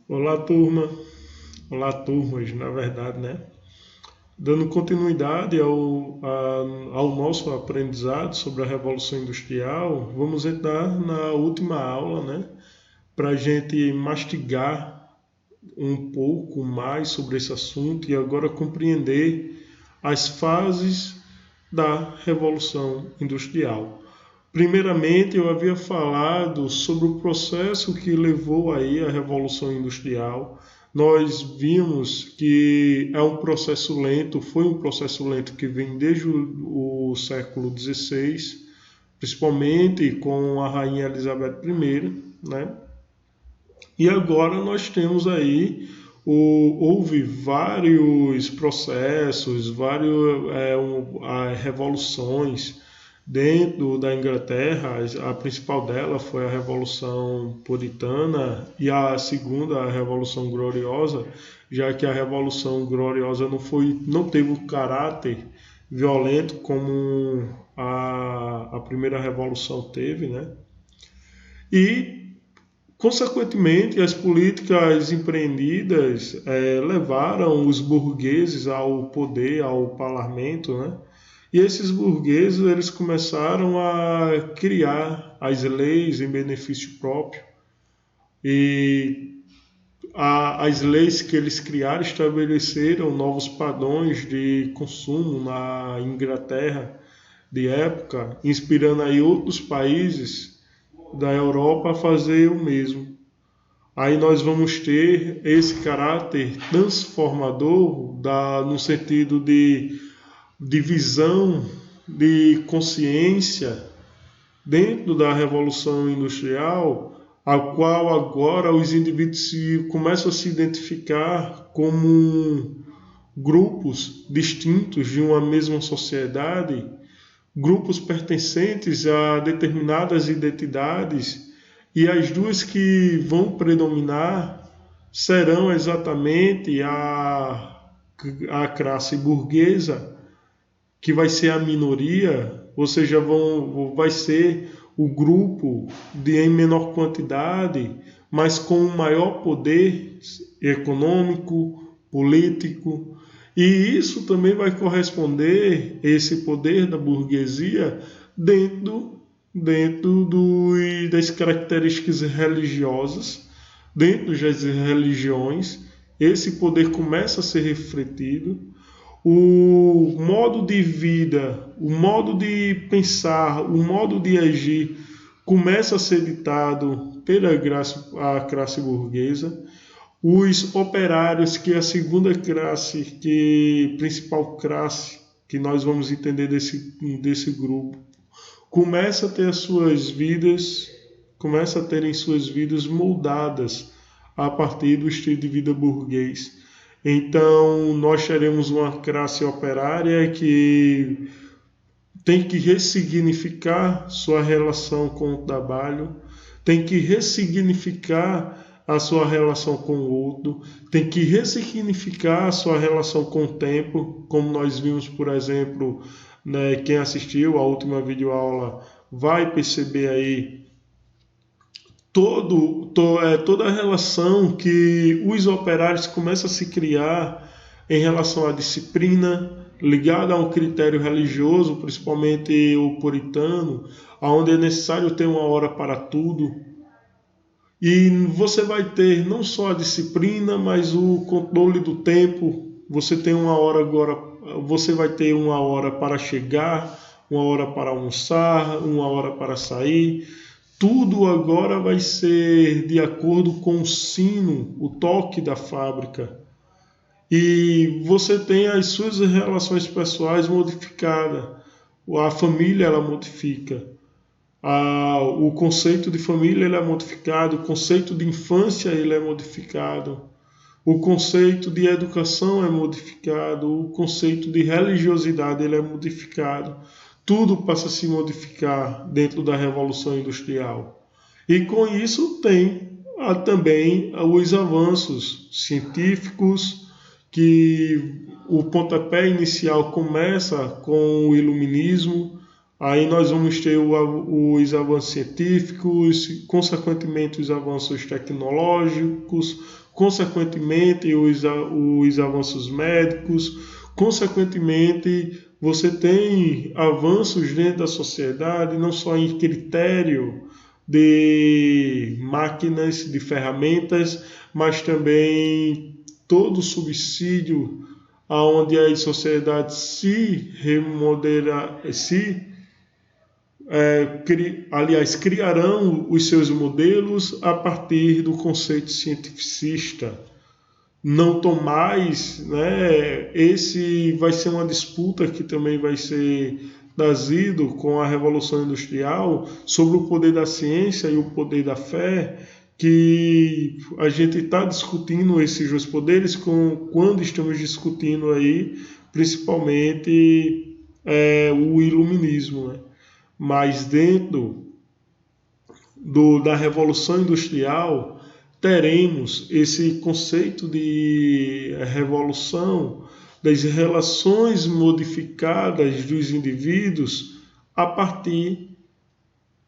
Olá, turma. Olá, turmas, na verdade, né? Dando continuidade ao nosso aprendizado sobre a Revolução Industrial, vamos entrar na última aula, né? Para a gente mastigar um pouco mais sobre esse assunto e agora compreender as fases da Revolução Industrial. Primeiramente, eu havia falado sobre o processo que levou aí à Revolução Industrial. Nós vimos que é um processo lento, foi um processo lento que vem desde o século XVI, principalmente com a Rainha Elizabeth I, né? E agora nós temos aí, houve vários processos, revoluções dentro da Inglaterra. A principal dela foi a Revolução Puritana e a segunda, a Revolução Gloriosa, já que a Revolução Gloriosa não teve o caráter violento como a primeira revolução teve, né? E consequentemente, as políticas empreendidas levaram os burgueses ao poder, ao parlamento, né? E esses burgueses eles começaram a criar as leis em benefício próprio. E as leis que eles criaram estabeleceram novos padrões de consumo na Inglaterra de época, inspirando aí outros países da Europa a fazer o mesmo. Aí nós vamos ter esse caráter transformador no sentido de divisão de consciência dentro da Revolução Industrial, a qual agora os indivíduos começam a se identificar como grupos distintos de uma mesma sociedade, grupos pertencentes a determinadas identidades, e as duas que vão predominar serão exatamente a classe burguesa, que vai ser a minoria, ou seja, vai ser o grupo em menor quantidade, mas com maior poder econômico, político. E isso também vai corresponder, esse poder da burguesia, dentro das características religiosas, dentro das religiões. Esse poder começa a ser refletido. O modo de vida, o modo de pensar, o modo de agir começa a ser ditado pela a classe burguesa. Os operários, que é a segunda classe, principal classe que nós vamos entender desse grupo, começa a terem suas vidas moldadas a partir do estilo de vida burguês. Então, nós teremos uma classe operária que tem que ressignificar sua relação com o trabalho, tem que ressignificar a sua relação com o outro, tem que ressignificar a sua relação com o tempo, como nós vimos, por exemplo, né, quem assistiu a última videoaula vai perceber aí toda a relação que os operários começam a se criar em relação à disciplina, ligada a um critério religioso, principalmente o puritano, onde é necessário ter uma hora para tudo. E você vai ter não só a disciplina, mas o controle do tempo. Você tem uma hora agora, você vai ter uma hora para chegar, uma hora para almoçar, uma hora para sair. Tudo agora vai ser de acordo com o sino, o toque da fábrica. E você tem as suas relações pessoais modificadas. A família ela modifica. O conceito de família ele é modificado, o conceito de infância ele é modificado, o conceito de educação é modificado, o conceito de religiosidade ele é modificado. Tudo passa a se modificar dentro da Revolução Industrial. E com isso tem também os avanços científicos, que o pontapé inicial começa com o iluminismo, Aí nós vamos ter os avanços científicos, consequentemente os avanços tecnológicos, consequentemente os avanços médicos, consequentemente você tem avanços dentro da sociedade, não só em critério de máquinas, de ferramentas, mas também todo o subsídio aonde as sociedades se remodela, criarão os seus modelos a partir do conceito cientificista. Não tão mais, né? Esse vai ser uma disputa que também vai ser trazido com a Revolução Industrial sobre o poder da ciência e o poder da fé, que a gente está discutindo esses dois poderes quando estamos discutindo aí, principalmente o iluminismo, né? Mas dentro da Revolução Industrial teremos esse conceito de revolução das relações modificadas dos indivíduos a partir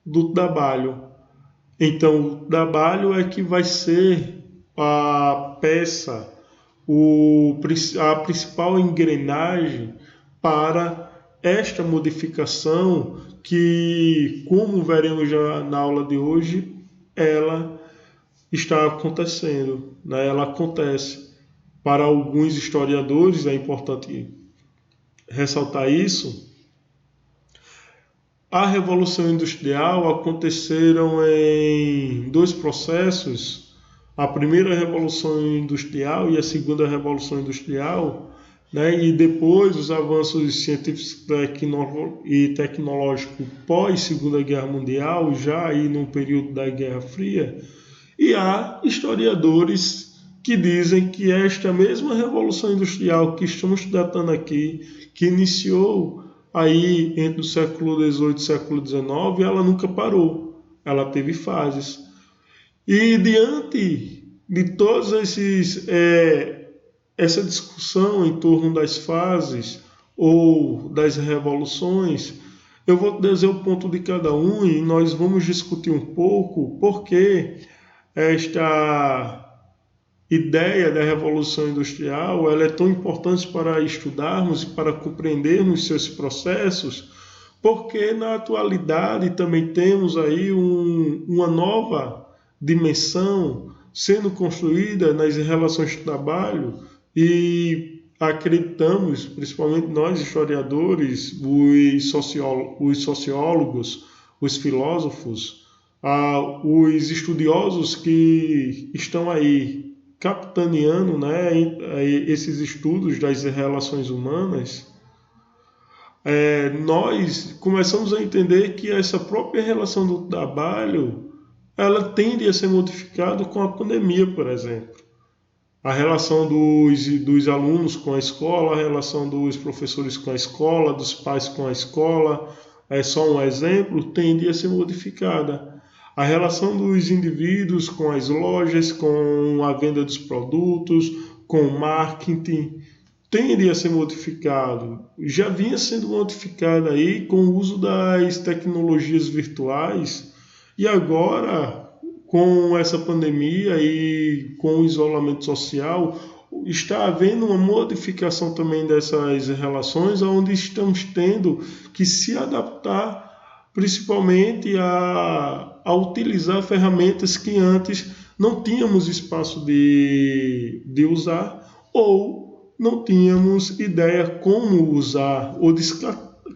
do trabalho. Então, o trabalho é que vai ser a peça, a principal engrenagem para esta modificação que, como veremos já na aula de hoje, ela está acontecendo, né? Ela acontece. Para alguns historiadores, é importante ressaltar isso, a Revolução Industrial aconteceram em dois processos, a primeira Revolução Industrial e a segunda Revolução Industrial, né? E depois os avanços científicos e tecnológicos pós-Segunda Guerra Mundial, já aí no período da Guerra Fria, e há historiadores que dizem que esta mesma Revolução Industrial que estamos tratando aqui, que iniciou aí entre o século XVIII e o século XIX, ela nunca parou, ela teve fases. E diante de todos essa discussão em torno das fases ou das revoluções, eu vou dizer o ponto de cada um e nós vamos discutir um pouco por que esta ideia da Revolução Industrial ela é tão importante para estudarmos e para compreendermos seus processos, porque na atualidade também temos aí uma nova dimensão sendo construída nas relações de trabalho e acreditamos, principalmente nós historiadores, os sociólogos, os filósofos, os estudiosos que estão aí capitaneando, né, esses estudos das relações humanas, nós começamos a entender que essa própria relação do trabalho ela tende a ser modificada com a pandemia, por exemplo. A relação dos alunos com a escola, a relação dos professores com a escola, dos pais com a escola, é só um exemplo, tende a ser modificada. A relação dos indivíduos com as lojas, com a venda dos produtos, com o marketing, tende a ser modificado. Já vinha sendo modificado aí com o uso das tecnologias virtuais e agora, com essa pandemia e com o isolamento social, está havendo uma modificação também dessas relações, onde estamos tendo que se adaptar principalmente a utilizar ferramentas que antes não tínhamos espaço de usar ou não tínhamos ideia como usar ou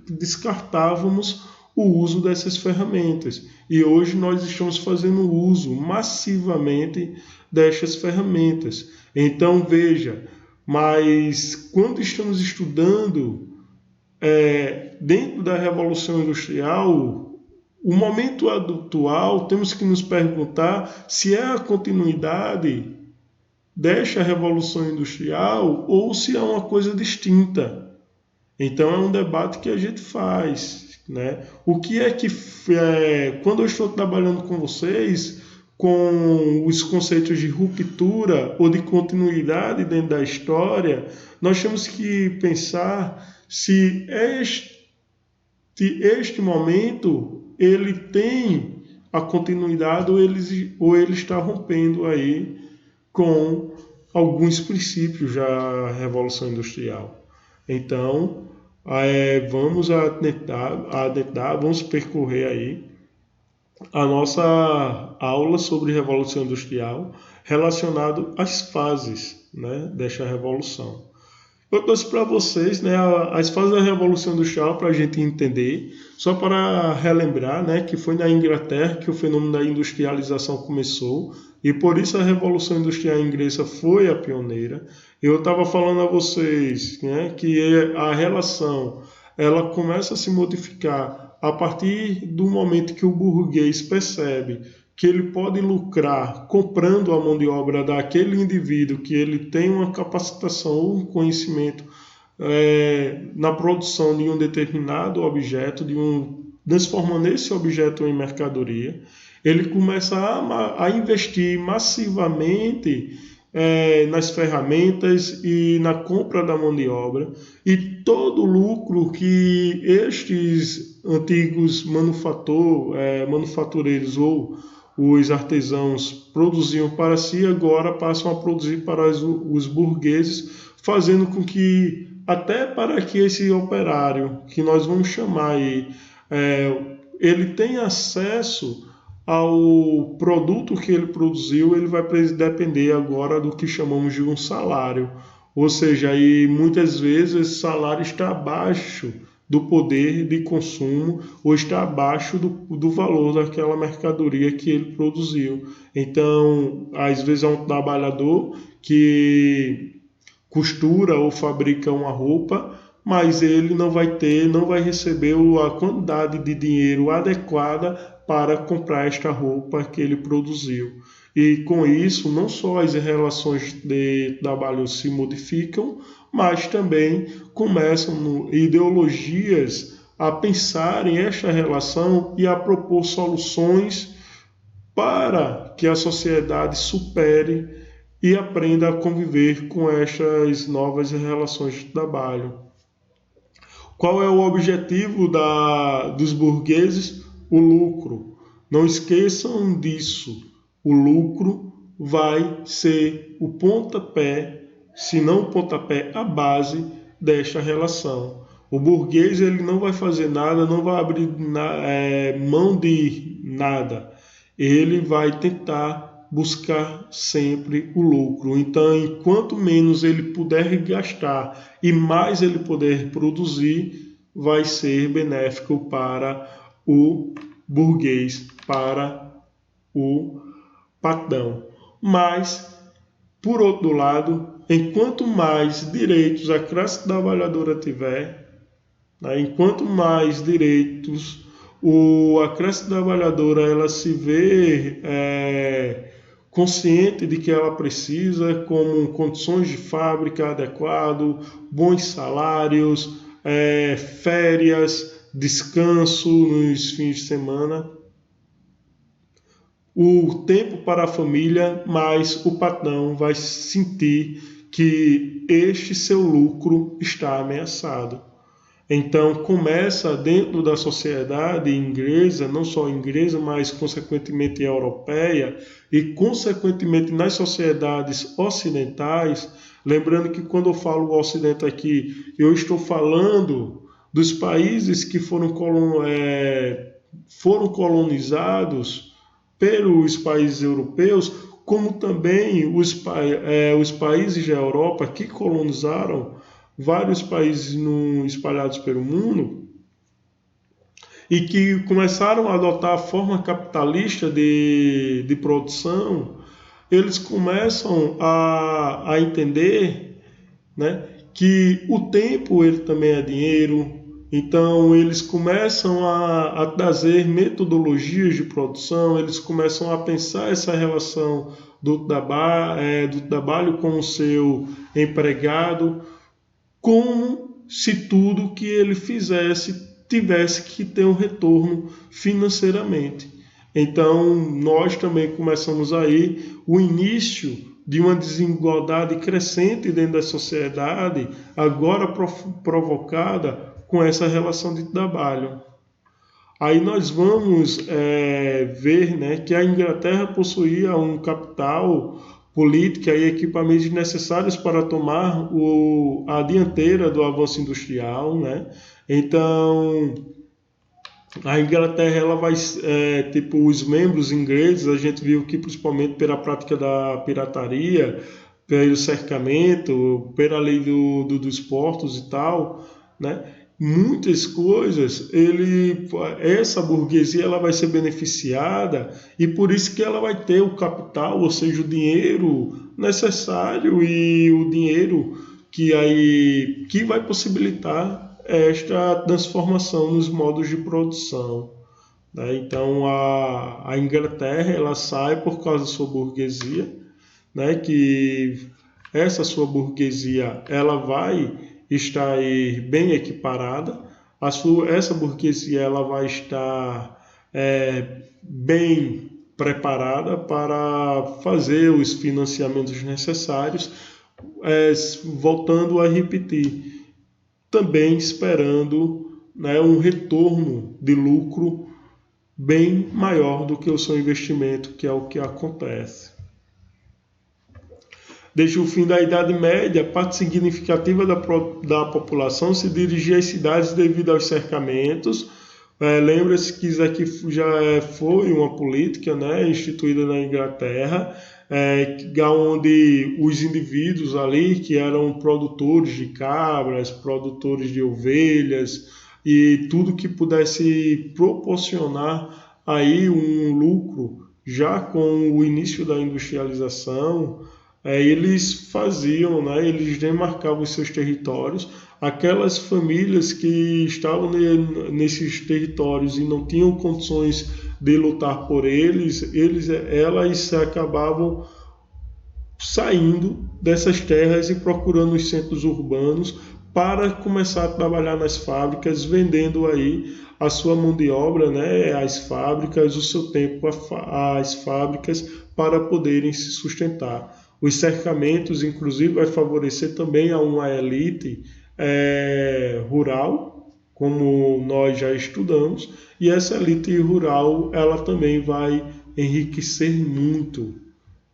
descartávamos o uso dessas ferramentas. E hoje nós estamos fazendo uso massivamente destas ferramentas. Então veja, mas quando estamos estudando dentro da Revolução Industrial, o momento atual, temos que nos perguntar se é a continuidade desta Revolução Industrial ou se é uma coisa distinta. Então é um debate que a gente faz, né? O que é que, quando eu estou trabalhando com vocês, com os conceitos de ruptura ou de continuidade dentro da história, nós temos que pensar se este momento ele tem a continuidade ou ele está rompendo aí com alguns princípios da Revolução Industrial. Então, vamos adentrar, vamos percorrer aí a nossa aula sobre Revolução Industrial relacionado às fases, né, desta revolução. Eu trouxe para vocês, né, as fases da Revolução Industrial para a gente entender, só para relembrar, né, que foi na Inglaterra que o fenômeno da industrialização começou, e por isso a Revolução Industrial inglesa foi a pioneira. Eu estava falando a vocês, né, que a relação ela começa a se modificar a partir do momento que o burguês percebe que ele pode lucrar comprando a mão de obra daquele indivíduo que ele tem uma capacitação ou um conhecimento na produção de um determinado objeto, transformando esse objeto em mercadoria. Ele começa a investir massivamente nas ferramentas e na compra da mão de obra, e todo o lucro que estes antigos manufatureiros ou os artesãos produziam para si, agora passam a produzir para os burgueses, fazendo com que, até para que esse operário, que nós vamos chamar aí, ele tenha acesso ao produto que ele produziu, ele vai depender agora do que chamamos de um salário. Ou seja, aí muitas vezes esse salário está abaixo do poder de consumo ou está abaixo do valor daquela mercadoria que ele produziu. Então, às vezes é um trabalhador que costura ou fabrica uma roupa, mas ele não vai receber a quantidade de dinheiro adequada para comprar esta roupa que ele produziu. E com isso, não só as relações de trabalho se modificam, mas também começam ideologias a pensar em esta relação e a propor soluções para que a sociedade supere e aprenda a conviver com estas novas relações de trabalho. Qual é o objetivo dos burgueses? O lucro. Não esqueçam disso. O lucro vai ser o pontapé, se não o pontapé, a base desta relação. O burguês ele não vai fazer nada, não vai abrir mão de nada. Ele vai tentar buscar sempre o lucro. Então, enquanto menos ele puder gastar e mais ele puder produzir, vai ser benéfico para o burguês, para o patrão. Mas, por outro lado, enquanto mais direitos a classe trabalhadora tiver, né, enquanto mais direitos a classe trabalhadora ela se vê consciente de que ela precisa, como condições de fábrica adequado, bons salários, férias, descanso nos fins de semana, o tempo para a família, mas o patrão vai sentir que este seu lucro está ameaçado. Então começa dentro da sociedade inglesa, não só inglesa, mas consequentemente europeia e consequentemente nas sociedades ocidentais. Lembrando que quando eu falo o Ocidente aqui, eu estou falando dos países que foram colonizados pelos países europeus, como também os países da Europa que colonizaram vários países espalhados pelo mundo e que começaram a adotar a forma capitalista de produção. Eles começam a entender, né, que o tempo ele também é dinheiro. Então eles começam a trazer metodologias de produção, eles começam a pensar essa relação do trabalho com o seu empregado, como se tudo que ele fizesse tivesse que ter um retorno financeiramente. Então nós também começamos aí o início de uma desigualdade crescente dentro da sociedade, agora provocada com essa relação de trabalho. Aí nós vamos ver, né, que a Inglaterra possuía um capital, política e equipamentos necessários para tomar a dianteira do avanço industrial, né? Então, a Inglaterra, ela vai, tipo, os membros ingleses, a gente viu que principalmente pela prática da pirataria, pelo cercamento, pela lei dos portos e tal, né? Muitas coisas, essa burguesia, ela vai ser beneficiada e por isso que ela vai ter o capital, ou seja, o dinheiro necessário e o dinheiro que vai possibilitar esta transformação nos modos de produção, né? Então a Inglaterra, ela sai por causa da sua burguesia, né? Que essa sua burguesia, ela vai estar aí bem equiparada, essa burguesia, ela vai estar bem preparada para fazer os financiamentos necessários, voltando a repetir, também esperando, né, um retorno de lucro bem maior do que o seu investimento, que é o que acontece. Desde o fim da Idade Média, parte significativa da população se dirigia às cidades devido aos cercamentos. Lembra-se que isso aqui já foi uma política, né, instituída na Inglaterra, onde os indivíduos ali, que eram produtores de cabras, produtores de ovelhas e tudo que pudesse proporcionar aí um lucro, já com o início da industrialização, eles faziam, né, eles demarcavam os seus territórios. Aquelas famílias que estavam nesses territórios e não tinham condições de lutar por elas acabavam saindo dessas terras e procurando os centros urbanos para começar a trabalhar nas fábricas, vendendo aí a sua mão de obra, né, às fábricas, o seu tempo às fábricas, para poderem se sustentar. Os cercamentos, inclusive, vai favorecer também a uma elite rural, como nós já estudamos, e essa elite rural, ela também vai enriquecer muito,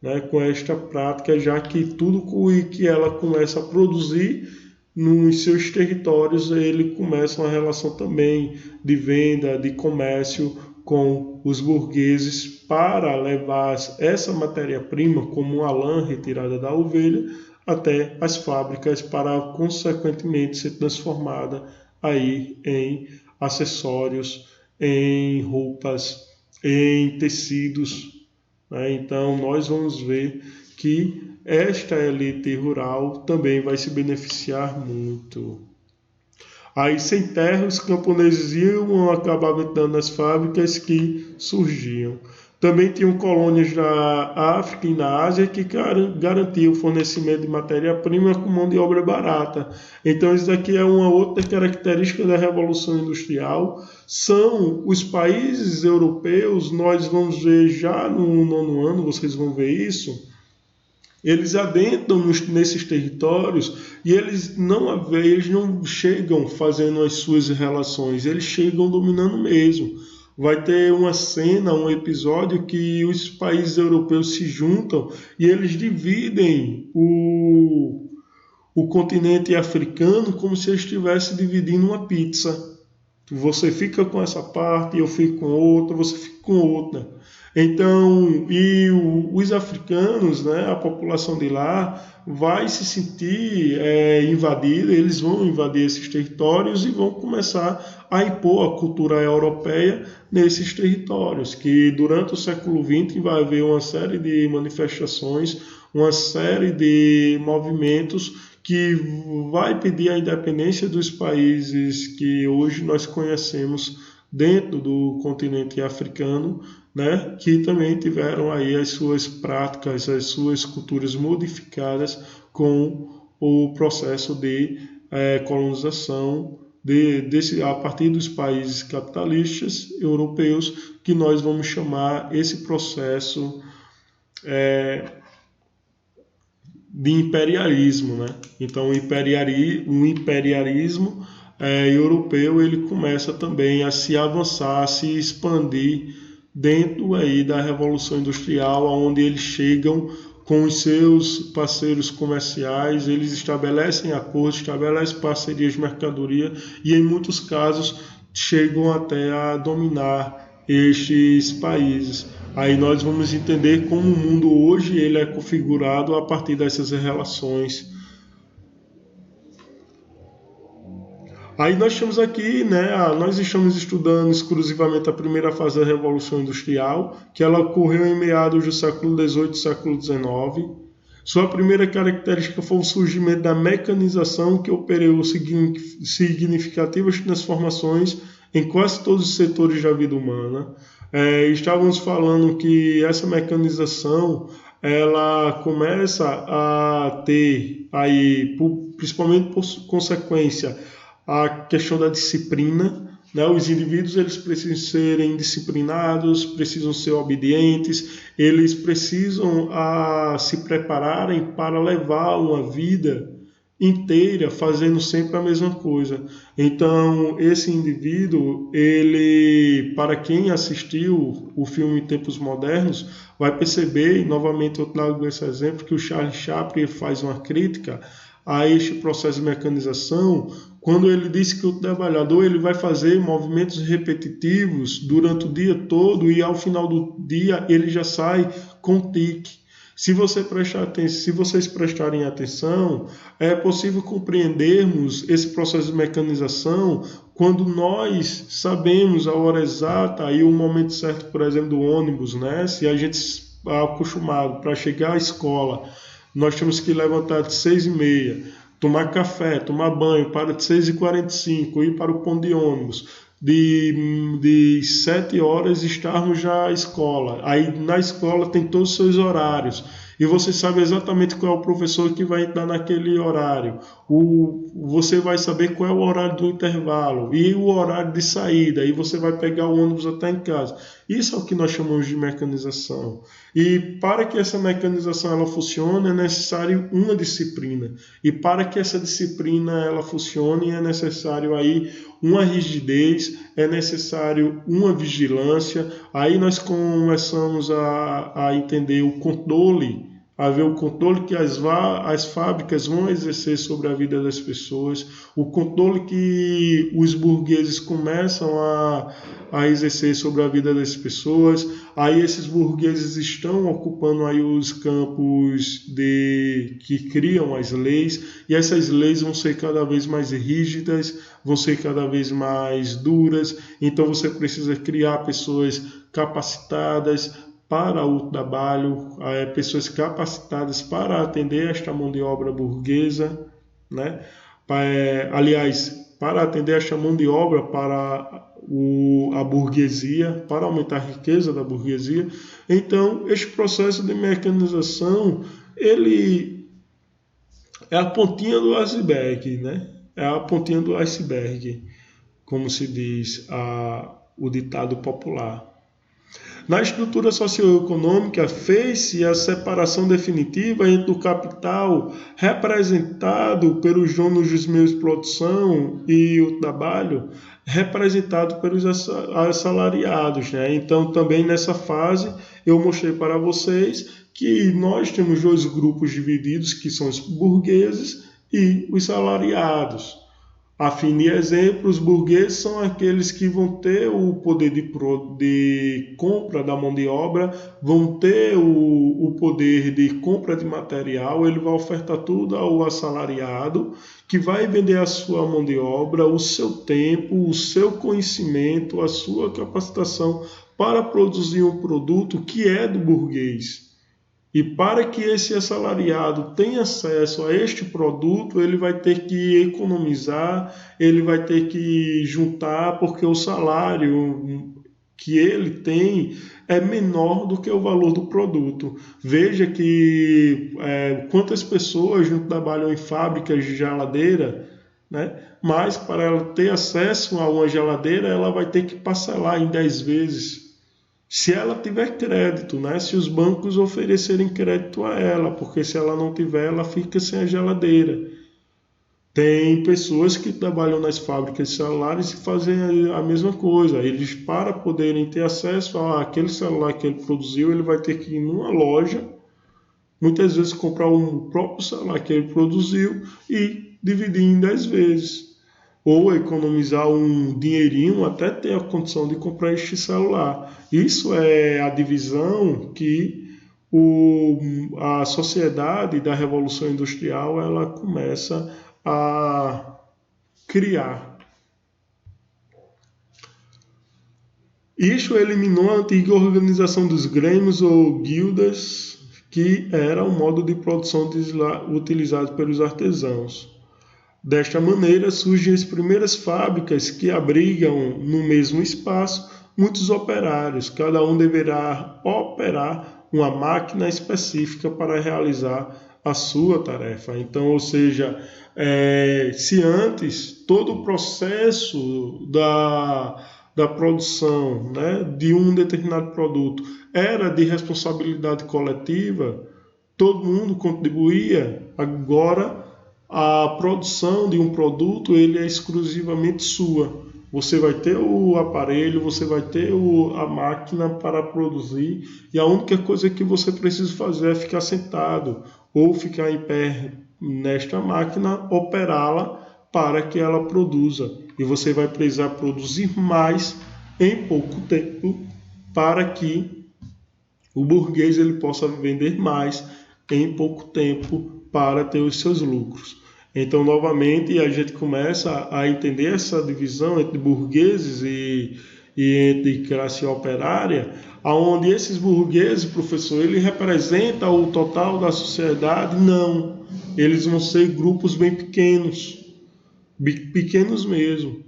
né, com esta prática, já que tudo que ela começa a produzir nos seus territórios, ele começa uma relação também de venda, de comércio com os burgueses para levar essa matéria-prima, como a lã retirada da ovelha, até as fábricas para, consequentemente, ser transformada aí em acessórios, em roupas, em tecidos, né? Então, nós vamos ver que esta elite rural também vai se beneficiar muito. Aí, sem terra, os camponeses iam acabar habitando nas fábricas que surgiam. Também tinham colônias na África e na Ásia que garantiam o fornecimento de matéria-prima com mão de obra barata. Então, isso aqui é uma outra característica da Revolução Industrial. São os países europeus, nós vamos ver já no 9º ano, vocês vão ver isso. Eles adentram nesses territórios e eles não chegam fazendo as suas relações, eles chegam dominando mesmo. Vai ter uma cena, um episódio que os países europeus se juntam e eles dividem o continente africano como se eles estivessem dividindo uma pizza. Você fica com essa parte, eu fico com outra, você fica com outra. Então, os africanos, né, a população de lá, vai se sentir invadida, eles vão invadir esses territórios e vão começar a impor a cultura europeia nesses territórios, que durante o século XX vai haver uma série de manifestações, uma série de movimentos que vai pedir a independência dos países que hoje nós conhecemos dentro do continente africano, né, que também tiveram aí as suas práticas, as suas culturas modificadas com o processo de colonização a partir dos países capitalistas europeus, que nós vamos chamar esse processo de imperialismo, né? Então, o imperialismo europeu, ele começa também a se avançar, a se expandir dentro aí da Revolução Industrial, onde eles chegam com os seus parceiros comerciais, eles estabelecem acordos, estabelecem parcerias de mercadoria e, em muitos casos, chegam até a dominar estes países. Aí nós vamos entender como o mundo hoje ele é configurado a partir dessas relações. Aí nós temos aqui, né, nós estamos estudando exclusivamente a primeira fase da Revolução Industrial, que ela ocorreu em meados do século XVIII e século XIX. Sua primeira característica foi o surgimento da mecanização, que operou significativas transformações em quase todos os setores da vida humana. Estávamos falando que essa mecanização ela começa a ter, aí, principalmente por consequência, a questão da disciplina, né? Os indivíduos eles precisam serem disciplinados, precisam ser obedientes, eles precisam se prepararem para levar uma vida inteira fazendo sempre a mesma coisa. Então, esse indivíduo, ele, para quem assistiu o filme Tempos Modernos, vai perceber, e novamente eu trago esse exemplo, que o Charlie Chaplin faz uma crítica a este processo de mecanização, quando ele diz que o trabalhador ele vai fazer movimentos repetitivos durante o dia todo e ao final do dia ele já sai com tique. Se vocês prestarem atenção, é possível compreendermos esse processo de mecanização quando nós sabemos a hora exata e o momento certo, por exemplo, do ônibus, né? Se a gente está acostumado para chegar à escola, nós temos que levantar de 6h30, tomar café, tomar banho, para de 6h45, ir para o ponto de ônibus, de 7 horas estarmos já à escola. Aí na escola tem todos os seus horários. E você sabe exatamente qual é o professor que vai entrar naquele horário. Você vai saber qual é o horário do intervalo e o horário de saída. E você vai pegar o ônibus até em casa. Isso é o que nós chamamos de mecanização. E para que essa mecanização ela funcione, é necessário uma disciplina. E para que essa disciplina ela funcione, é necessário aí uma rigidez, é necessário uma vigilância. Aí nós começamos a entender o controle, a ver o controle que as fábricas vão exercer sobre a vida das pessoas, o controle que os burgueses começam a exercer sobre a vida das pessoas. Aí esses burgueses estão ocupando aí os campos que criam as leis, e essas leis vão ser cada vez mais rígidas, vão ser cada vez mais duras. Então você precisa criar pessoas capacitadas para o trabalho, pessoas capacitadas para atender esta mão de obra burguesa, né? Aliás, para atender esta mão de obra para a burguesia, para aumentar a riqueza da burguesia. Então, este processo de mecanização, ele é a pontinha do iceberg, né? É a pontinha do iceberg, como se diz o ditado popular. Na estrutura socioeconômica, fez-se a separação definitiva entre o capital representado pelos donos dos meios de produção e o trabalho representado pelos assalariados, né? Então, também nessa fase, eu mostrei para vocês que nós temos dois grupos divididos, que são os burgueses e os salariados. A fim de exemplo, os burgueses são aqueles que vão ter o poder de compra da mão de obra, vão ter o poder de compra de material, ele vai ofertar tudo ao assalariado, que vai vender a sua mão de obra, o seu tempo, o seu conhecimento, a sua capacitação para produzir um produto que é do burguês. E para que esse assalariado tenha acesso a este produto, ele vai ter que economizar, ele vai ter que juntar, porque o salário que ele tem é menor do que o valor do produto. Veja que quantas pessoas não trabalham em fábricas de geladeira, né? Mas para ela ter acesso a uma geladeira, ela vai ter que parcelar em 10 vezes. Se ela tiver crédito, né? Se os bancos oferecerem crédito a ela, porque se ela não tiver, ela fica sem a geladeira. Tem pessoas que trabalham nas fábricas de celulares e fazem a mesma coisa. Eles, para poderem ter acesso àquele celular que ele produziu, ele vai ter que ir numa loja, muitas vezes comprar o próprio celular que ele produziu e dividir em 10 vezes. Ou economizar um dinheirinho até ter a condição de comprar este celular. Isso é a divisão que a sociedade da Revolução Industrial ela começa a criar. Isso eliminou a antiga organização dos grêmios ou guildas, que era o modo de produção utilizado pelos artesãos. Desta maneira, surgem as primeiras fábricas que abrigam no mesmo espaço muitos operários. Cada um deverá operar uma máquina específica para realizar a sua tarefa. Então, ou seja, se antes todo o processo da produção, né, de um determinado produto era de responsabilidade coletiva, todo mundo contribuía. Agora, a produção de um produto ele é exclusivamente sua. Você vai ter o aparelho, você vai ter a máquina para produzir e a única coisa que você precisa fazer é ficar sentado ou ficar em pé nesta máquina, operá-la para que ela produza. E você vai precisar produzir mais em pouco tempo para que o burguês ele possa vender mais em pouco tempo para ter os seus lucros. Então, novamente, a gente começa a entender essa divisão entre burgueses e entre classe operária, onde esses burgueses, professor, ele representa o total da sociedade? Não. Eles vão ser grupos bem pequenos mesmo,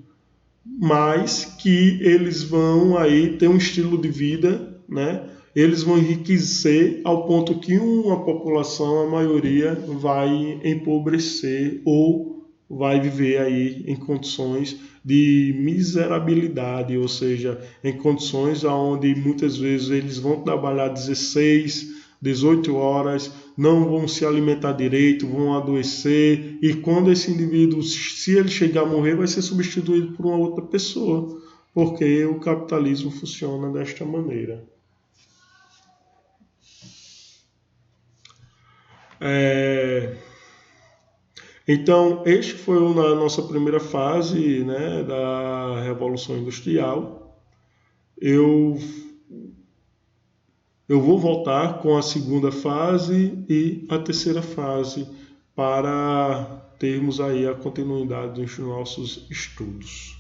mas que eles vão aí ter um estilo de vida, né? Eles vão enriquecer ao ponto que uma população, a maioria, vai empobrecer ou vai viver aí em condições de miserabilidade, ou seja, em condições onde muitas vezes eles vão trabalhar 16, 18 horas, não vão se alimentar direito, vão adoecer, e quando esse indivíduo, se ele chegar a morrer, vai ser substituído por uma outra pessoa, porque o capitalismo funciona desta maneira. Então, este foi a nossa primeira fase, né, da Revolução Industrial. Eu vou voltar com a segunda fase e a terceira fase para termos aí a continuidade dos nossos estudos.